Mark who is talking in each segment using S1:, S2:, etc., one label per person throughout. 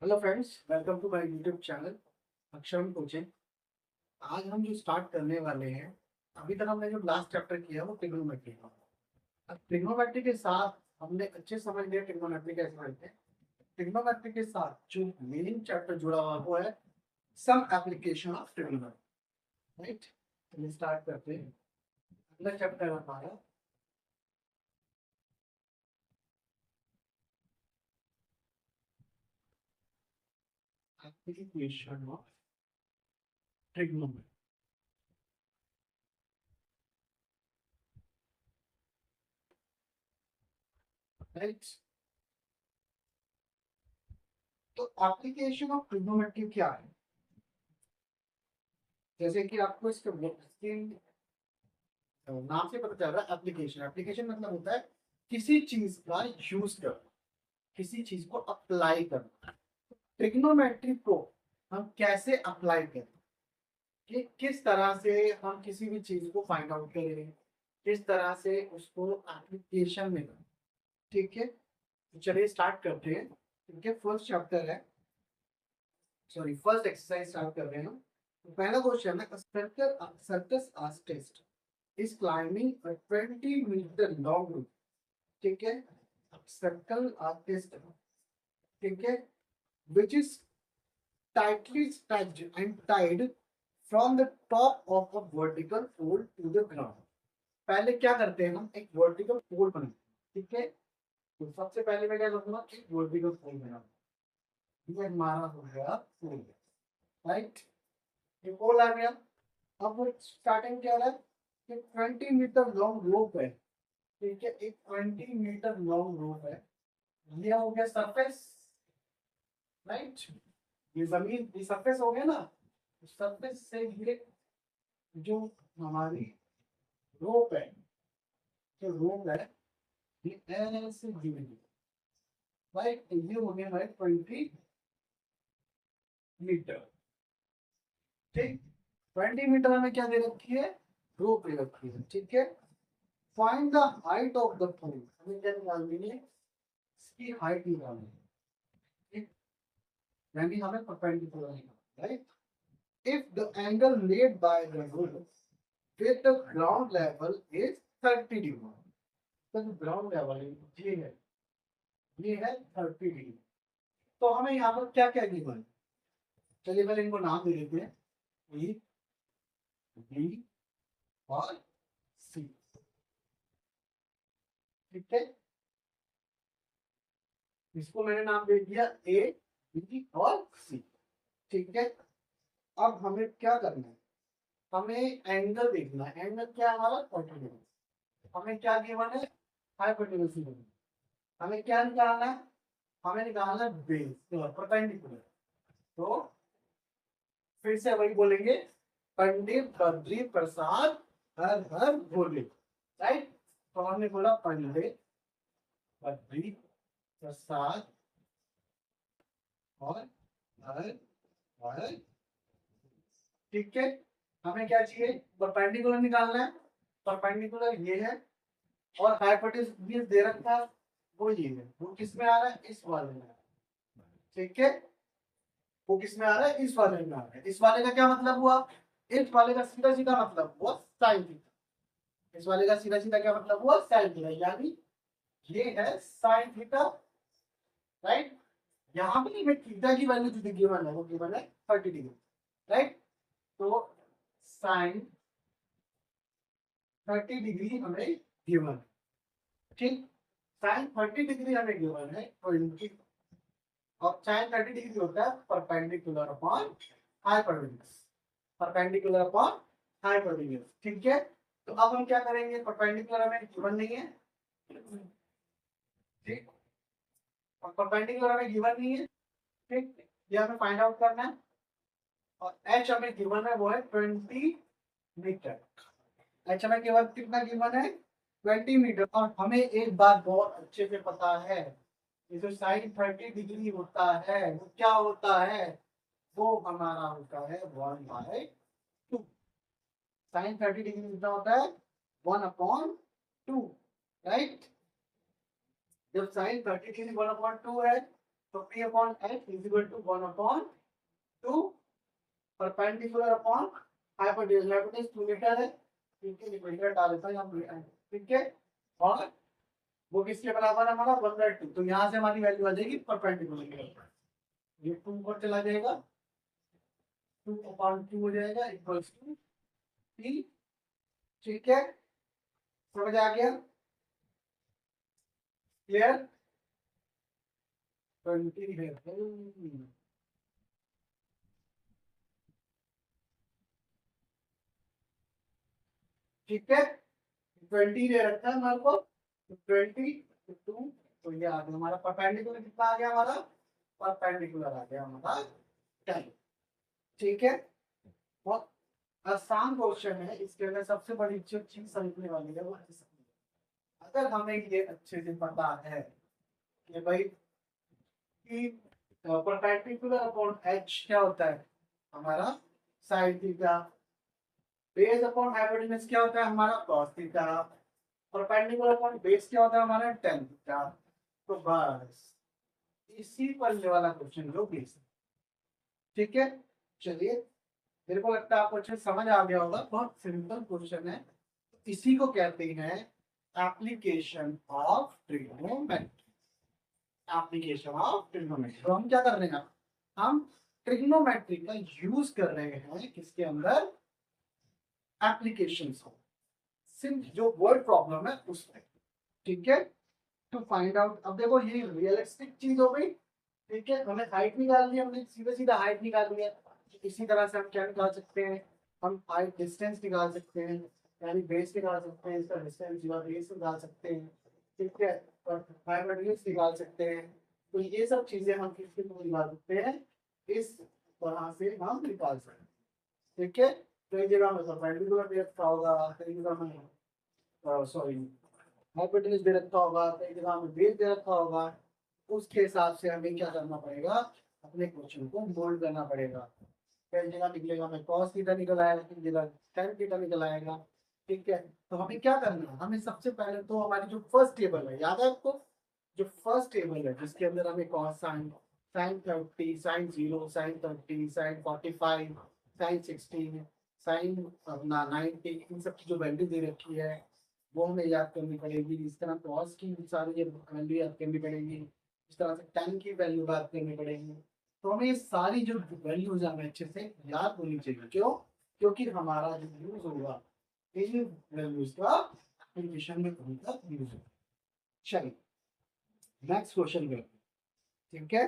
S1: Hello friends, welcome to my YouTube channel Aksharam coaching. आज हम जो स्टार्ट करने वाले हैं, अभी तक हमने जो लास्ट चैप्टर किया वो ट्रिग्नोमेट्री का। अब ट्रिग्नोमेट्री के साथ हमने अच्छे समझ लिया ट्रिग्नोमेट्री कैसे करते हैं। ट्रिग्नोमेट्री के साथ जो मेन चैप्टर जुड़ा हुआ वो है some application of trigonometry. Right, चलिए स्टार्ट करते हैं। अगला चैप्टर हमारा एप्लीकेशन ऑफ ट्रिग्नोमेट्री। राइट, तो एप्लीकेशन ऑफ ट्रिग्नोमेट्री क्या है? जैसे कि आपको इसके नाम से पता चल रहा है। एप्लीकेशन एप्लीकेशन मतलब होता है किसी चीज का यूज करना, किसी चीज को अप्लाई करना। ट्रिग्नोमेट्री को हम कैसे अप्लाई करें, कि किस तरह से हम किसी भी चीज को फाइंड आउट करें, किस तरह से उसको एप्लीकेशन में करें। ठीक है, तो चलिए स्टार्ट करते हैं। ठीक है, फर्स्ट चैप्टर है, सॉरी फर्स्ट एक्सरसाइज स्टार्ट कर रहे हैं हम। तो पहला क्वेश्चन है, circus artist is climbing a 20-meter long rope. ठीक है, सर्कल आर्टिस्ट, ठीक है, which is tightly stretched and tied from the top of a vertical pole to the ground. पहले क्या करते हैं, हम एक वर्टिकल पोल बनाते हैं। ठीक है, तो सबसे पहले मैं क्या करूंगा, एक वर्टिकल पोल बनाऊंगा। ये हमारा हो गया पोल। राइट, ये पोल आ गया। अब स्टार्टिंग क्या है कि 20 मीटर लॉन्ग रोप है। ठीक है, एक 20 मीटर लॉन्ग रोप है। ये हो गया सरफेस। राइट, ये जमीन, ये सरफेस हो गया ना। सरफेस से ये जो हमारी रोप है, जो रोप है, ये ऐसे जुड़ी हुई। राइट, ये हो गया हमारे 20 मीटर। ठीक, 20 मीटर में क्या दे रखी है, रोप दे रखी है। ठीक है, find the height of the pole, हमें क्या निकालनी है, इसकी हाइट निकालनी है। ठीक, यानी हमें परपेंडिकुलर निकालना है। Right, if the angle made by the rope with the ground level is 30 degree, तो जो ग्राउंड लेवल ये है 30 डिग्री। तो हमें यहाँ पर क्या क्या गिवन है, चलिए पहले इनको नाम दे देते हैं, ए बी और सी। ठीक है, इसको मैंने नाम दे दिया ए बी और सी। ठीक है, अब हमें क्या करना है, हमें एंगल देखना है। एंगल क्या है हमारा, 30 डिग्री। हमें क्या गिवन है, हाइपोटेन्यूज गिवन। हमें क्या निकालना है, हमें निकालना है बेस परपेंडिकुलर। तो फिर से वही बोलेंगे, पंडित बद्री प्रसाद हर हर भोले। राइट, तो हमने बोला पंडित बद्री प्रसाद और हर हर। ठीक है, हमें क्या चाहिए, परपेंडिकुलर निकालना है। परपेंडिकुलर ये है और हाइपोटेन्यूज दे रखा है, वो ये है। वो किस में आ रहा है, इस वाले में। ठीक है, वो किस में आ रहा है, इस वाले में आ रहा है। इस वाले का क्या मतलब हुआ, इस वाले का सीधा सीधा मतलब हुआ साइन थीटा। इस वाले का सीधा सीधा क्या मतलब हुआ, साइन थीटा, यानी ये है साइन थीटा। राइट, यहाँ पे हमें थीटा की वैल्यू जो गिवन है वो गिवन है 30 डिग्री। राइट, तो साइन 30 डिग्री हमें गिवन है। ठीक, साइन 30 डिग्री हमें गिवन है 20। और साइन 30 डिग्री होता है perpendicular upon hypotenuse. Perpendicular upon hypotenuse. ठीक है, तो अब हम क्या करेंगे, परपेंडिकुलर हमें गिवन नहीं है। ठीक, और परपेंडिकुलर हमें गिवन नहीं है। ठीक, ये हमें फाइंड आउट करना है। और एच हमें गिवन है, वो है 20 मीटर। एच हमें केवल कितना गिवन है, 20 मीटर। और हमें एक बात बहुत अच्छे से पता है, ये जो साइन 30 डिग्री होता है वो क्या होता है, वो हमारा होता है 1/2। साइन 30 डिग्री कितना होता है, 1/2। राइट, जब साइन 30 डिग्री 1/2 है, तो P upon H is equal to 1 upon 2 perpendicular upon hypotenuse. Hypotenuse 2 metre है, ठीक है, मीटर डाल देता हूं यहां मीटर, ठीक है, और वो किसके बराबर है हमारा 1/2। तो यहां से हमारी वैल्यू आ जाएगी परपेंडिकुलर की, ये 2 ऊपर चला जाएगा, 2 अपॉन 2 हो जाएगा इक्वल्स टू P, ठीक है, समझ आ गया, क्लियर, 20 है, ठीक है, 20 दे रखा है हमारे को, 22, तो ये आ गया हमारा परपेंडिकुलर, कितना आ गया हमारा, परपेंडिकुलर आ गया हमारा 10, ठीक है। बहुत आसान क्वेश्चन है, इसके अंदर सबसे बड़ी जो चीज समझने वाली है वो है, अगर हमें ये अच्छे से पता है कि भाई कि परपेंडिकुलर अपॉन एच क्या होता है हमारा sine theta, base upon hypotenuse क्या होता है हमारा cos theta, perpendicular upon base क्या होता है हमारा टेन थीटा। तो बस इसी पर ये वाला क्वेश्चन जो बेस, ठीक है। चलिए, मेरे को लगता है आपको अच्छे समझ आ गया होगा, बहुत सिंपल क्वेश्चन है। इसी को कहते हैं application of trigonometry, application of trigonometry. तो हम क्या कर रहे हैं, हम ट्रिग्नोमेट्री का यूज कर रहे हैं किसके अंदर, एप्लीकेशंस को, सिर्फ जो वर्ड प्रॉब्लम है उसमें, ठीक है। टू फाइंड आउट, अब देखो ये रियलिस्टिक चीज हो गई, ठीक है, हमें हाइट निकालनी है, हमने सीधा सीधा हाइट निकालनी है। इसी तरह से हम क्या निकाल सकते हैं, हम हाइट डिस्टेंस निकाल सकते हैं, यानी बेस निकाल सकते हैं, इसका डिस्टेंस या बेस निकाल सकते हैं, ठीक है, और हाइपोटेन्यूज निकाल सकते हैं। तो ये सब चीजें हम किसके थ्रू निकाल सकते हैं, इस तरह से हम निकाल सकते हैं, ठीक है। कई जगह में परपेंडिकुलर दे रखा होगा, कई जगह में सॉरी हाइपोटेन्यूज दे रखा होगा, कई जगह में बेस दे रखा होगा। उसके हिसाब से हमें क्या करना पड़ेगा, अपने क्वेश्चन को मोल्ड करना पड़ेगा। कई जगह निकलेगा हमें कॉस थीटा निकल आएगा, कई जगह tan थीटा निकल आएगा, ठीक है। तो हमें क्या करना है, हमें सबसे पहले तो हमारी जो फर्स्ट टेबल है, याद है आपको, जो फर्स्ट टेबल है जिसके अंदर हमें cos sine, sine 30, sine 0, sine 30, sine 45, sine 16, sine अपना 90, इन सब की जो वैल्यू दे रखी है वो हमें याद करनी पड़ेगी। इस तरह कॉस की सारी ये वैल्यू याद करनी पड़ेगी, इस तरह से tan की वैल्यू याद करनी पड़ेगी। तो हमें ये सारी जो वैल्यूज हमें अच्छे से याद होनी चाहिए, क्यों, क्योंकि हमारा जो यूज होगा इन वैल्यूज का एप्लीकेशन में कहीं तक यूज होगा। चलिए नेक्स्ट क्वेश्चन करते हैं, ठीक है।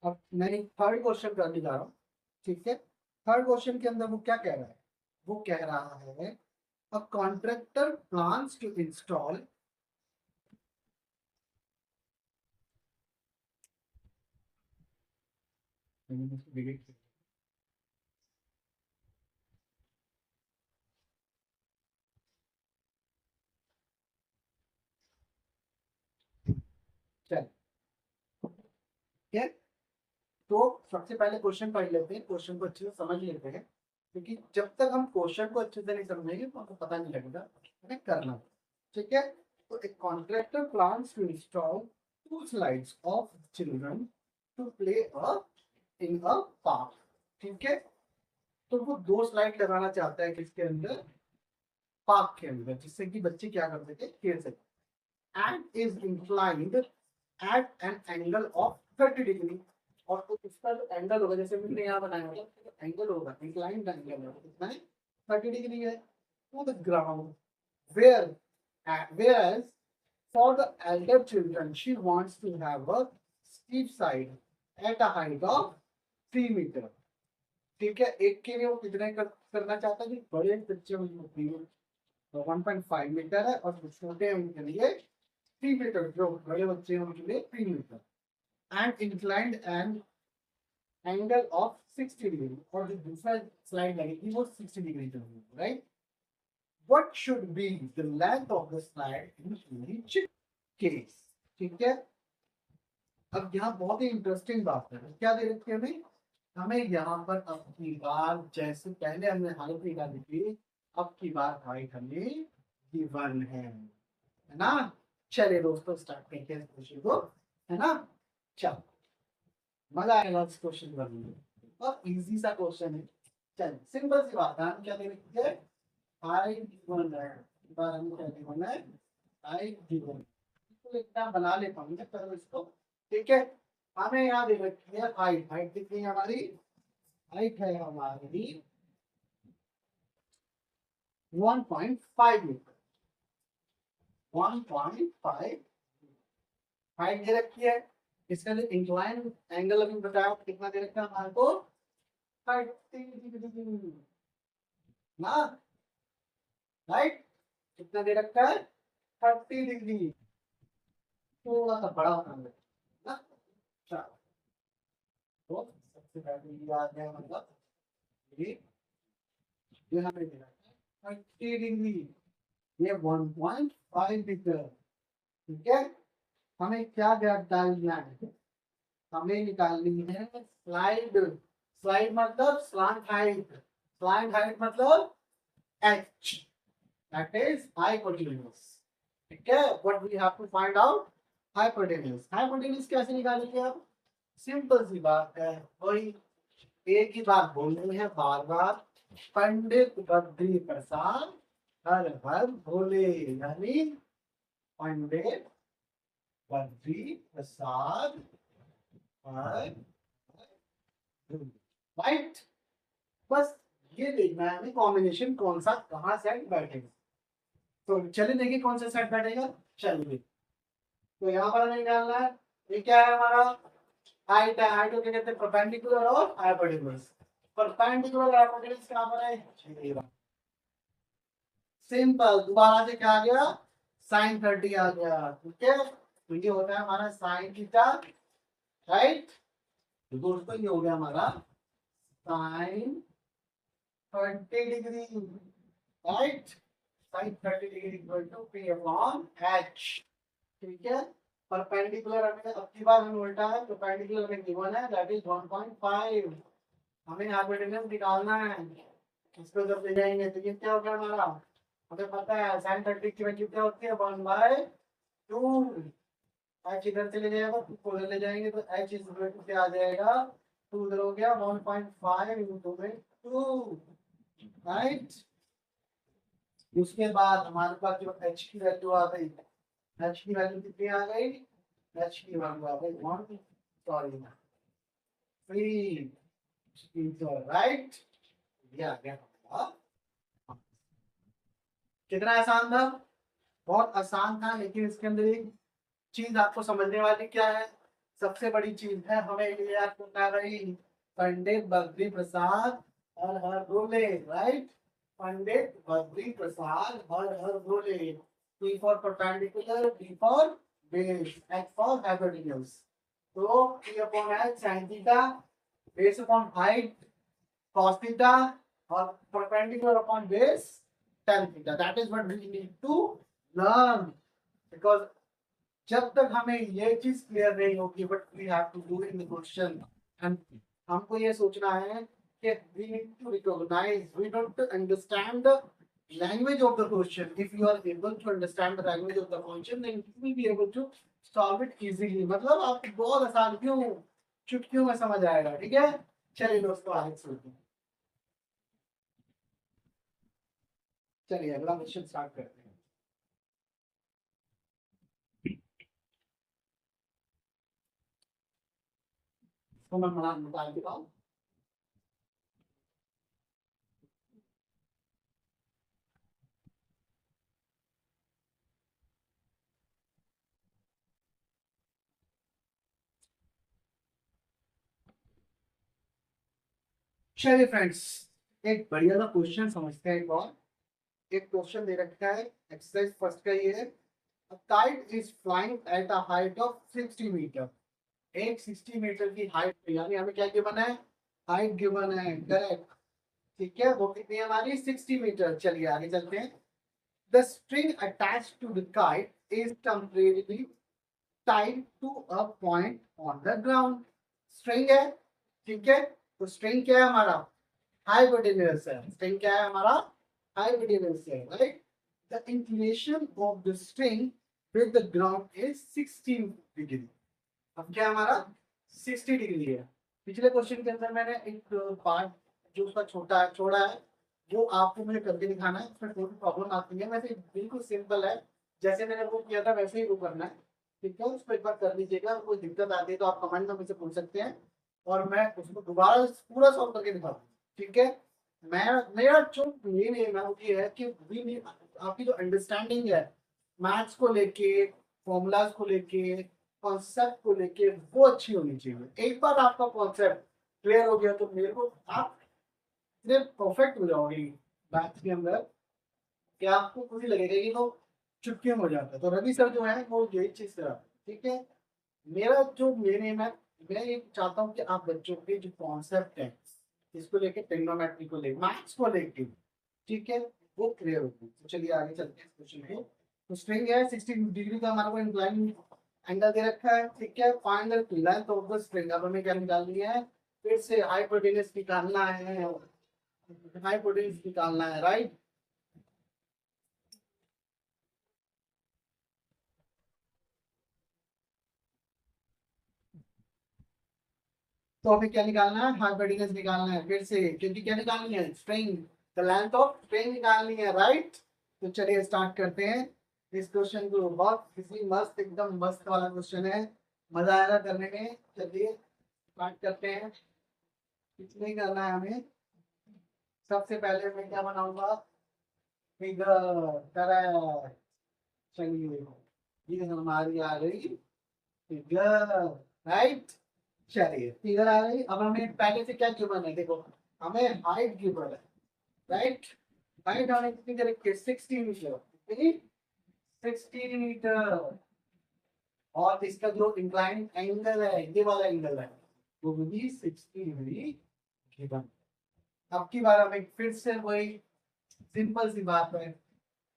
S1: अब मैं थर्ड क्वेश्चन करने जा रहा हूँ, ठीक है। थर्ड क्वेश्चन के अंदर वो क्या कह रहा है, वो कह रहा है a contractor plans to install चल, ठीक है। तो सबसे पहले क्वेश्चन पढ़ लेते हैं, क्वेश्चन को अच्छे से समझ लेते हैं, क्योंकि जब तक हम क्वेश्चन को अच्छे से नहीं समझेंगे तो हमको पता नहीं लगेगा हमें करना, ठीक है। तो एक contractor plans to install 2 slides of children to play a in a park, ठीक है। तो वो 2 स्लाइड लगाना चाहता है किसके अंदर, पार्क के अंदर, जिससे कि बच्चे क्या कर सके, खेल सके, and is inclined at an angle of 30 degree. और तो इसका जो एंगल होगा, जैसे मैंने यहाँ बनाया होगा, तो एंगल होगा, इंक्लाइंड एंगल होगा, कितना है, 30 डिग्री है। To the ground where, whereas for the elder children she wants to have a steep side at a height of 3 metre, ठीक है। एक के लिए वो कितने करना चाहता है, कि बड़े बच्चे 1.5 मीटर है, और जो छोटे हैं उनके लिए 3 मीटर, जो बड़े बच्चे हैं उनके लिए 3 metre, and inclined and angle of 60 degree, और जो दूसरा स्लाइड लगेगी वो 60 डिग्री पे होगी, right. What should be the length of the slide in each case, ठीक है। अब यहाँ बहुत ही इंटरेस्टिंग बात है, क्या दे रखी है हमें, हमें यहाँ पर अब की बार जैसे पहले हमने हाइट निकाली थी, अब की बार हाइट हमें गिवन है ना। चलिए दोस्तों स्टार्ट करते हैं इस क्वेश्चन को, है ना। चलो मजा आएगा इस क्वेश्चन करने में, और इजी सा क्वेश्चन है। चलिए सिंपल सी बात है, हम क्या दे रखे हैं, हाइट गिवन है। इस बार हम क्या गिवन है, हाइट गिवन। तो इतना बना लेता हूँ करो इसको, ठीक है। हमें यहाँ दे रखी है हाइट, हाइट कितनी है हमारी, हाइट है हमारी 1.5 मीटर, 1.5 हाइट दे रखी है। इसका जो इंक्लाइन एंगल अभी बताया कितना दे रखा है हमारे को, 30 डिग्री ना, राइट। कितना दे रखा है, 30 डिग्री। थोड़ा सा बड़ा होना है ना। चलो तो सबसे पहले ये आ गया, मतलब ये हमें दे रखा है 30 डिग्री, ये 1.5 मीटर, ठीक है। हमें क्या डालना है, हमें निकालनी है स्लाइड, स्लाइड मतलब स्लांट हाइट, स्लांट हाइट मतलब h, that is hypotenuse, ठीक है। what we have to find out, hypotenuse। hypotenuse कैसे निकालेंगे आप, सिंपल सी बात है, वही एक ही बात बोलनी है बार बार, पंडित बद्री प्रसाद हर हर भोले, यानी पंडित बद्री प्रसाद हर, राइट। बस ये देखना है हमें कॉम्बिनेशन कौन सा कहाँ सेट बैठेगा। तो चलिए देखिए कौन सा सेट बैठेगा। चलिए तो यहाँ पर हमें डालना है, ये क्या है हमारा, हाइट है। हाइट को क्या कहते हैं, परपेंडिकुलर और हाइपोटेन्यूज। परपेंडिकुलर हाइपोटेन्यूज कहाँ पर है, सिंपल, दोबारा से क्या आ गया, साइन 30 आ गया, ठीक है। तो ये होता है हमारा साइन थीटा, राइट। तो दोस्तों ये हो गया हमारा sine 30 degree, right. Sine 30 degree equal to P upon H, ठीक है। परपेंडिकुलर हमें अब की बार हमें उल्टा है, परपेंडिकुलर हमें गिवन है दैट इज 1.5, हमें हाइपोटेन्यूज निकालना है। इसको जब ले जाएंगे तो ये क्या होगा हमारा, हमें पता है साइन 30 की वैल्यू क्या होती है, 1/2। एच इधर चले जाएगा, टू उधर ले जाएंगे तो एच इज इक्वल टू क्या आ जाएगा, 2 उधर हो गया 1.5 इंटू में 2, राइट। उसके बाद हमारे पास जो एच की वैल्यू आ गई, एच की वैल्यू कितनी आ गई, एच की वैल्यू आ गई 1, सॉरी 3, राइट। ये आ गया हमारा। कितना आसान था, बहुत आसान था, लेकिन इसके अंदर एक चीज आपको समझने वाली क्या है, सबसे बड़ी चीज है, हमें ये याद करना रही, पंडित बद्री प्रसाद हर हर बोले, राइट। पंडित बद्री प्रसाद हर हर बोले, P for perpendicular, B for base, H for hypotenuse। तो P upon H sin theta, base upon height cos theta, और perpendicular upon base tan theta। That is what we need to learn, because जब तक हमें ये चीज clear नहीं होगी, but we have to do in the question, and हमको ये सोचना है कि we need to recognise, we don't to understand the language of the question. If you are able to understand the language of the question, then you will be able to solve it easily. मतलब आपको बहुत आसान, क्यों, चुटकियों में समझ आएगा, ठीक है। चलिए दोस्तों आगे चलते हैं, चलिए अगला क्वेश्चन स्टार्ट करते हैं। तो मैं बना निकाल देता हूँ। चलिए फ्रेंड्स, एक बढ़िया सा क्वेश्चन समझते हैं एक और। एक क्वेश्चन दे रखा है, एक्सरसाइज फर्स्ट का ये है, a kite is flying at a height of 60 metre. एक 60 मीटर की हाइट पे, यानी हमें क्या गिवन है, हाइट गिवन है, करेक्ट, ठीक है। वो कितनी है हमारी, 60 मीटर। चलिए आगे चलते हैं। The string attached to the kite is temporarily tied to a point on the ground। String है, ठीक है, तो स्ट्रिंग क्या है हमारा, हाइपोटेन्यूज है। स्ट्रिंग क्या है हमारा, हाइपोटेन्यूज है, right. The inclination of the string with the ground is 16 degree. अब क्या हमारा 60 डिग्री है। पिछले क्वेश्चन के अंदर मैंने एक पार्ट जो उसका छोड़ा है वो आपको मुझे करके दिखाना है, उसमें कोई प्रॉब्लम आती है, वैसे बिल्कुल सिंपल है, जैसे मैंने वो किया था वैसे ही वो करना है, ठीक है। उसको एक बार कर लीजिएगा, कोई दिक्कत आती है तो आप कमेंट में मुझसे पूछ सकते हैं और मैं उसको दोबारा पूरा सॉल्व करके दिखाऊंगा, ठीक है। मैं मेरा जो मेन एम है वो ये है कि आपकी जो अंडरस्टैंडिंग है मैथ्स को लेके, फॉर्मूलाज को लेके, कॉन्सेप्ट को लेके, वो अच्छी होनी चाहिए। एक बार आपका कॉन्सेप्ट क्लियर हो गया तो मेरे को आप इतने परफेक्ट हो जाओगे मैथ्स के अंदर कि आपको खुद ही लगेगा कि वो चुटकियों में हो जाता है। तो रवि सर जो है वो यही चीज करा, ठीक है। मेरा जो मेन एम है, मैं ये चाहता हूँ कि आप बच्चों के जो कॉन्सेप्ट है इसको लेके, ट्रिग्नोमेट्री को लेके, मैथ्स को लेके, ठीक है, वो क्लियर होगी। तो चलिए आगे चलते हैं क्वेश्चन में। तो स्ट्रिंग है 60 डिग्री का, हमारा को इंक्लाइन एंगल दे रखा है, ठीक है। Find the length of the string. अब हमें क्या निकालनी है, फिर से हाइपोटेन्यूज निकालना है, हाइपोटेन्यूज निकालना है, राइट। तो हमें क्या निकालना है, हाइपोटेन्यूज निकालना है फिर से, क्योंकि क्या निकालनी है, string, the length of string निकालनी है, राइट। तो चलिए स्टार्ट करते हैं इस क्वेश्चन को। बहुत किसी मस्त, एकदम मस्त वाला क्वेश्चन है, मजा आएगा करने में। चलिए स्टार्ट करते हैं। कुछ नहीं करना है हमें, सबसे पहले मैं क्या बनाऊंगा, फिगर करेक्ट। चलिए ये हमारी आ गई फिगर, राइट। चलिए फिगर आ गई। अब हमें पहले से क्या गिवन है, देखो हमें हाइट गिवन है, राइट। हाइट हमें कितनी करेक्ट, 60 मीटर, 60 मीटर। और इसका जो इंक्लाइन एंगल है, ये वाला एंगल है, वो भी 60 डिग्री गिवन। अब की बार हमें फिर से वही सिंपल सी बात है,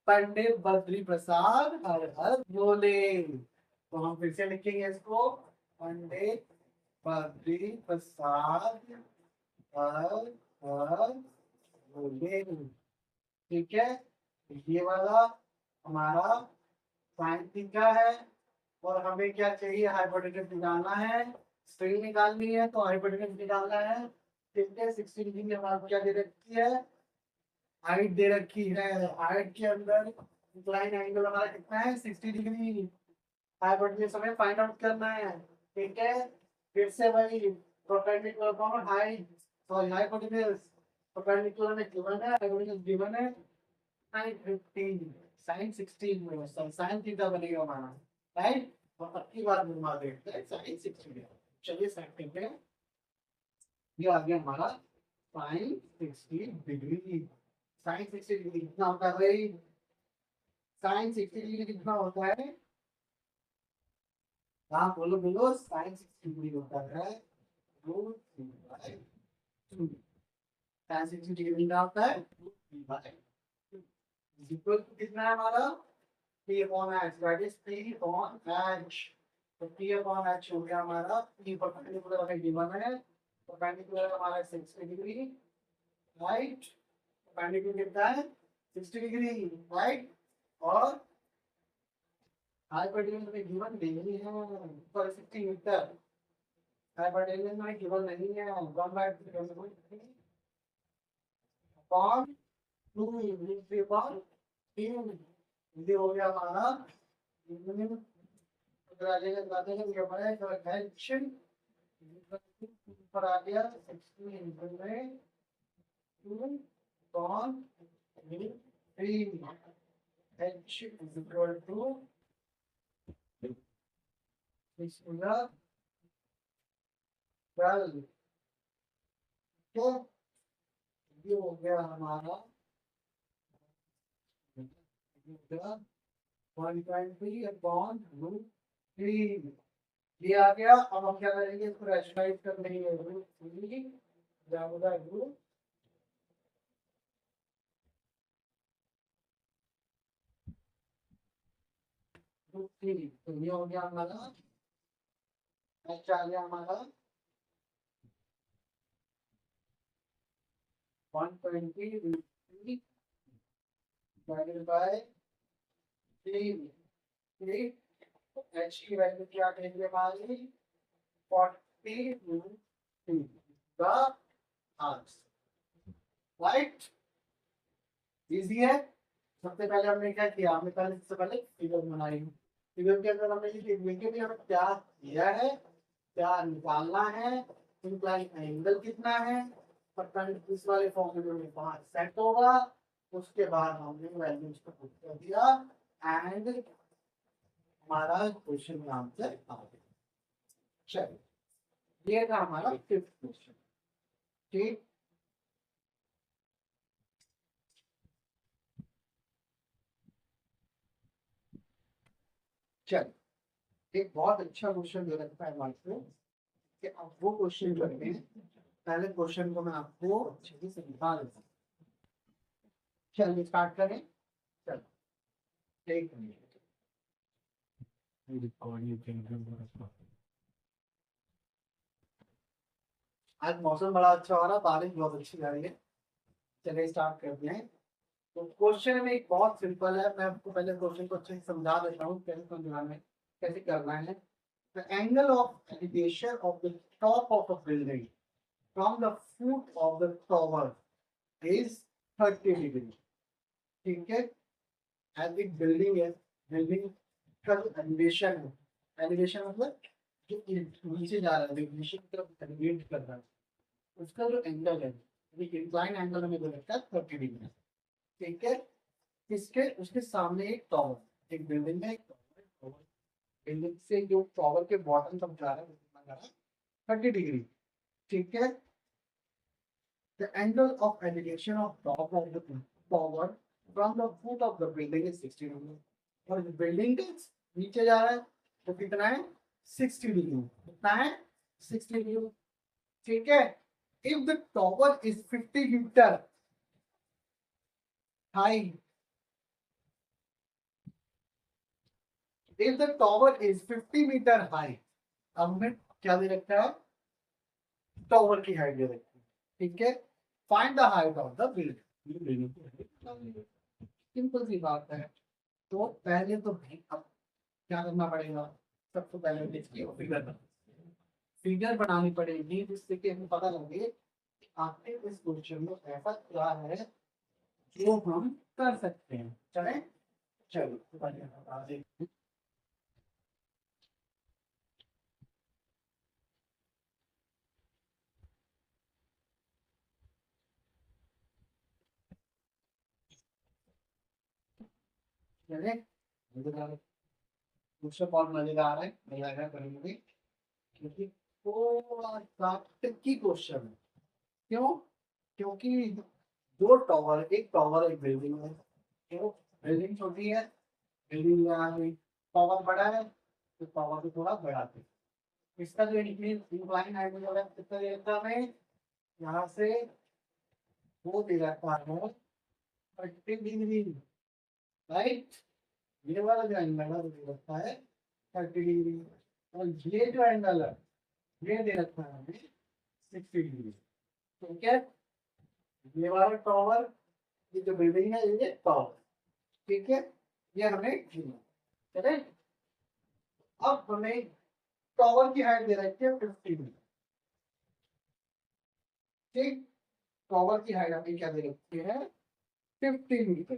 S1: पंडित बद्री प्रसाद हर हर बोले। तो हम फिर से लिखेंगे इसको, पंडित बद्री प्रसाद हर हर बोले, ठीक है। ये वाला हमारा साइन थीटा है। और हमें क्या चाहिए, हाइपोटेन्यूज निकालना है, स्ट्रिंग निकालनी है, तो हाइपोटेन्यूज निकालना है, ठीक है। 60 डिग्री में हमारे क्या दे रखी है, हाइट दे रखी है। हाइट के अंदर इंक्लाइन एंगल हमारा कितना है, 60 डिग्री। हाइपोटेन्यूज हमें फाइंड आउट करना है, ठीक है। फिर से वही परपेंडिकुलर कौन, हाइट सॉरी हाइपोटेन्यूज, परपेंडिकुलर में गिवन है, हाइपोटेन्यूज गिवन है साइन 15, साइन 16 में साइन थीटा बनेगा हमारा, राइट। और अब की बार घुमा देते हैं साइन 60। चलिए सेट करते हैं, ये आ गया हमारा साइन 60 डिग्री। साइन 60 डिग्री कितना होता है भाई, साइन 60 डिग्री कितना होता है, हाँ बोलो बोलो, साइन 60 डिग्री होता है रूट 3/2। साइन 60 डिग्री का होता है रूट 3/2, इक्वल टू कितना है हमारा, P upon H, that is P upon H। तो P upon H हो गया हमारा, P परपेंडिकुलर हमें गिवन है, परपेंडिकुलर हमारा 60 डिग्री, राइट। परपेंडिकुलर कितना है 60 डिग्री, राइट। और हाइपोटेन्यूज में गिवन नहीं है, पर 60 मीटर हाइपोटेन्यूज में गिवन नहीं है, 1/3 अपॉन 2 अपॉन 3, ये हो गया हमारा पर आ गया 60 में 2 upon 3, h is equal to 6/12। तो ये हो गया हमारा 1.3 अपॉन रूट 3, ये आ गया। अब हम क्या करेंगे, इसको रैशनलाइज कर लेंगे, रूट 3 ज्यादा रूट 3। तो ये हो गया हमारा, एच आ गया हमारा 120 divided by 3, h की वैल्यू क्या कहेंगे हमारी 40 द आंसर, राइट। इजी है। सबसे पहले हमने क्या किया, हमने पहले सबसे पहले फिगर बनाई। फिगर के अंदर हमने लिखे भी हमें क्या दिया है, क्या निकालना है, इंक्लाइन एंगल कितना है, परपेंडिकुलर इस वाले फॉर्मूले में वहां सेट होगा। उसके बाद हमने वैल्यूज को पुट कर दिया एंड हमारा क्वेश्चन में आंसर आ गया। चलिए, ये था हमारा फिफ्थ क्वेश्चन। ठीक, चलिए, एक बहुत अच्छा क्वेश्चन दे रखा है हमारे को कि आप वो क्वेश्चन करते हैं। पहले क्वेश्चन को मैं आपको अच्छे से समझा देता हूँ। चलिए स्टार्ट करें। चलो एक मिनट। आज मौसम बड़ा अच्छा हो रहा है, बारिश बहुत अच्छी आ रही है। चलिए स्टार्ट करते हैं। तो क्वेश्चन में एक बहुत सिंपल है, मैं आपको पहले क्वेश्चन को अच्छे से समझा देता हूँ कैसे समझाना है, कैसे करना है। The angle of elevation of the top of a building from the foot of the tower is 30 degree. ठीक है, एज एक बिल्डिंग है, बिल्डिंग का जो एलिवेशन है, एलिवेशन मतलब जो नीचे जा रहा है, जो नीचे की तरफ एलिवेट कर रहा है, उसका जो एंगल है, इंक्लाइन एंगल हमें दे रखा है 30 डिग्री। ठीक है, इसके उसके सामने एक टॉवर, एक बिल्डिंग है, एक टॉवर, बिल्डिंग से जो टॉवर के बॉटम तक जा रहा है वो कितना जा रहा है 30 डिग्री। ठीक है, the angle of elevation of top of the tower from the foot of the building is 60 degree. और बिल्डिंग के नीचे जा रहा है तो कितना है 60 डिग्री। कितना है 60 डिग्री। ठीक है, if the tower is 50 metre high, if the tower is 50 metre high, अब हमें क्या दे रखा है, टॉवर की हाइट दे रखी है। ठीक है, find the height of the building. Simple सी बात है। तो पहले तो भाई अब क्या करना पड़ेगा, सबसे पहले इसकी फिगर फिगर बनानी पड़ेगी जिससे कि हमें पता लगे कि आपने इस क्वेश्चन में ऐसा क्या है जो हम कर सकते हैं। चले, चलो चले, दूसरा बहुत मजेदार है, मजा आएगा करेंगे क्योंकि थोड़ा सा ट्रिकी क्वेश्चन है। क्यों? क्योंकि दो टॉवर, एक टॉवर एक बिल्डिंग है। क्यों? बिल्डिंग छोटी है, बिल्डिंग टॉवर बड़ा है, तो टॉवर को थोड़ा बढ़ाते हैं। इसका जो इंक्लाइन एंगल है कितना दे रखा है हमें, यहाँ से वो दे रखा है 30 डिग्री, राइट। ये वाला जो एंगल है वो दे रखा है 30 डिग्री, और ये जो एंगल है ये दे रखा है हमें 60 डिग्री। ठीक है, ये वाला टॉवर, ये जो बिल्डिंग है ये टॉवर। ठीक है, ये हमें गिना। चले, अब हमें टॉवर की हाइट दे रखी है 50 मीटर। ठीक, टॉवर की हाइट हमें क्या दे रखी है 50 मीटर।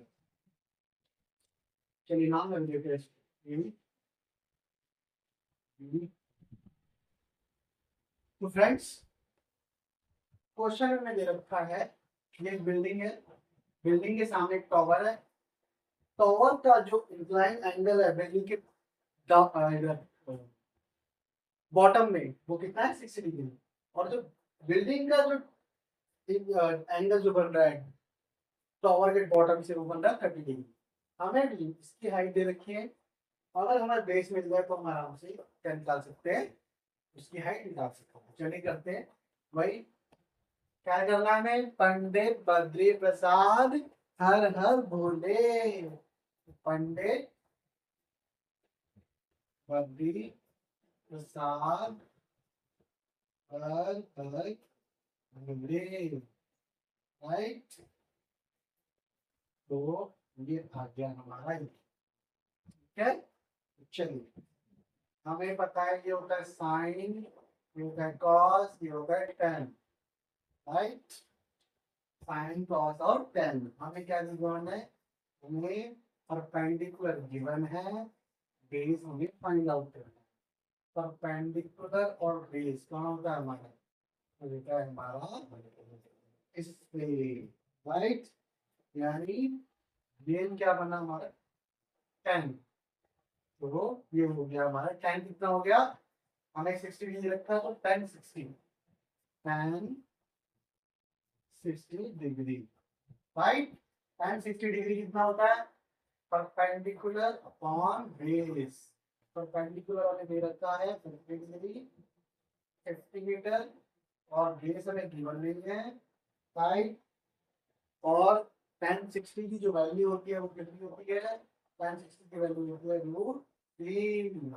S1: चलिए नाम रख देते हैं। तो फ्रेंड्स, क्वेश्चन में दे रखा है ये एक बिल्डिंग है, बिल्डिंग के सामने एक टॉवर है। टॉवर का जो इंक्लाइन एंगल है बिल्डिंग के बॉटम में वो कितना है 60 डिग्री, और जो बिल्डिंग का जो एंगल जो बन रहा है टॉवर के बॉटम से वो बन रहा है 30 डिग्री। हमें भी इसकी हाइट दे रखी है, अगर हमारे बेस मिल जाए तो हम आराम से क्या निकाल सकते हैं, उसकी हाइट निकाल सकते हैं। चलिए करते हैं भाई, क्या करना है, पंडित बद्री प्रसाद हर हर भोले, पंडित बद्री प्रसाद हर हर भोले, राइट। तो ये आ गया हमारा ये, ठीक है। चलिए, हमें पता है ये होता है साइन, ये होता है कॉस, ये होता है टेन, राइट। साइन कॉस और टेन, हमें क्या गिवन है, हमें परपेंडिकुलर गिवन है, बेस हमें फाइंड आउट करना है। परपेंडिकुलर और बेस कौन होता है हमारा, तो होता है हमारा इससे, राइट। यानी ये क्या बना हमारा 10, तो ये हो गया हमारा 10, कितना हो गया, हमें 60 डिग्री रखा है तो 10 60, 10 60 डिग्री, राइट। 10 60 डिग्री कितना होता है, परपेंडिकुलर अपॉन बेस। परपेंडिकुलर वाले दे रखा है 50 डिग्री 50 मीटर, और बेस हमें गिवन नहीं है, राइट। और 1060 की जो वैल्यू होती है वो कितनी होती है, 1060 की वैल्यू होती है √3,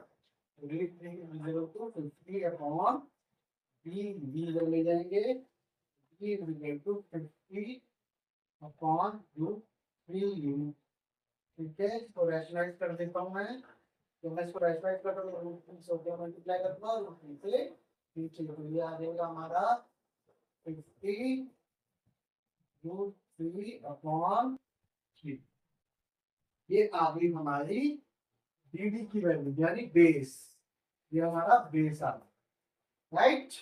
S1: √3 अपॉन बी इधर ले जाएंगे, बी इक्वल टू 50 अपॉन √3, ठीक है। इसको रैशनलाइज कर देता हूँ मैं, तो मैं इसको रैशनलाइज करता हूँ √3 से होकर मल्टीप्लाई करता हूँ, √3 से नीचे, तो ये आ जाएगा हमारा 50 √3 अपॉन 3, ये आ गई हमारी डी की वैल्यू यानी बेस, ये हमारा बेस आ गया, राइट।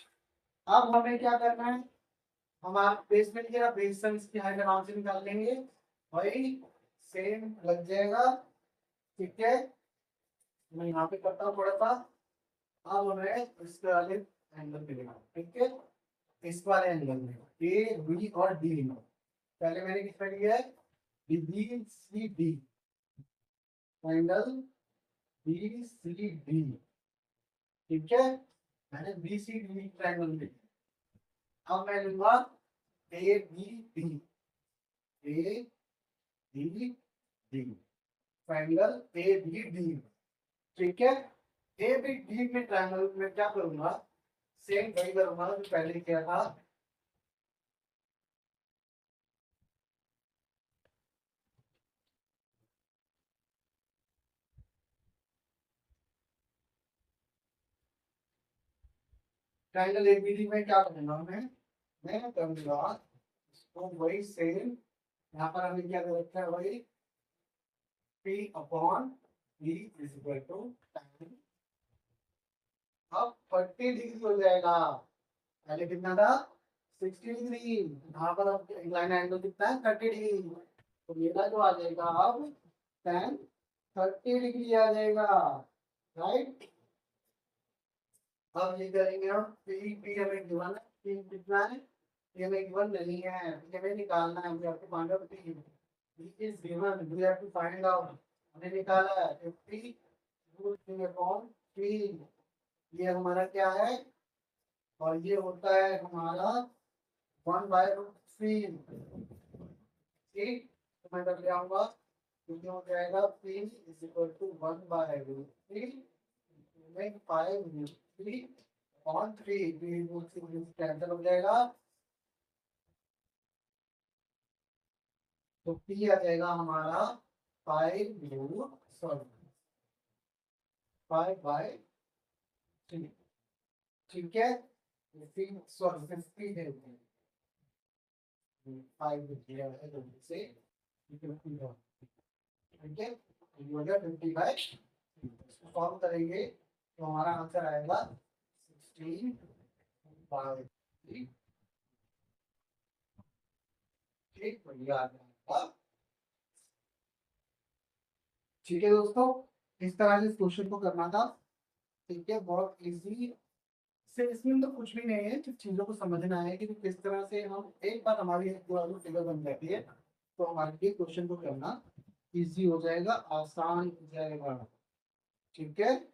S1: अब हमें क्या करना है, हमारा बेस मिल गया, बेस से इसकी हाइट आराम से निकाल लेंगे, वही सेम लग जाएगा, ठीक है। मैं यहाँ पे करता हूँ थोड़ा सा, अब हमें इसके वाले एंगल मिलेगा, ठीक है। इस वाले एंगल में ए बी और डी में, पहले मैंने किसका लिया है, B C D, angle B C D, ठीक है। मैंने बी सी डी ट्रायंगल लिया, अब मैं लूंगा A B D, A B D, triangle A B D, ठीक है। ए बी डी में ट्रायंगल में क्या करूंगा, सेम वही करूंगा जो पहले किया था, ट्रायंगल ए बी डी में क्या करूंगा मैं करूंगा इसको वही सेम, यहाँ पर हमें क्या दे रखा है, वही P upon E is equal to tan, अब 30 डिग्री हो जाएगा, पहले कितना था 60 डिग्री, यहाँ पर अब लाइन एंगल कितना है 30 डिग्री, तो मेरा जो आ जाएगा अब tan 30 डिग्री आ जाएगा, राइट। अब ये करेंगे हम पी हमें गिवन है, पी कितना है, ये हमें गिवन नहीं है, हमें निकालना है, मुझे आपको find out is given, we have to find out, हमने निकाला है 50 √3/3, ये हमारा क्या है, और ये होता है हमारा 1/√3, ठीक। तो मैं कर ले आऊंगा, तो ये हो जाएगा P इज इक्वल टू 1/√3 में 5√3 ऑन 3, कैंसिल हो जाएगा, तो P आ जाएगा हमारा 5/3, ठीक है। 50 है 5 दिया है जल्दी से, ठीक है, ये हो गया 50/, इसको सॉल्व करेंगे तो हमारा आंसर आएगा 16/3, ठीक, बढ़िया आ गया, ठीक है दोस्तों। इस तरह से इस क्वेश्चन को करना था, ठीक है, बहुत इजी से, इसमें तो कुछ भी नहीं है, सिर्फ चीजों को समझना है कि किस तरह से हम, एक बार हमारी फिगर बन जाती है तो हमारे लिए क्वेश्चन को करना इजी हो जाएगा, आसान हो जाएगा, ठीक है।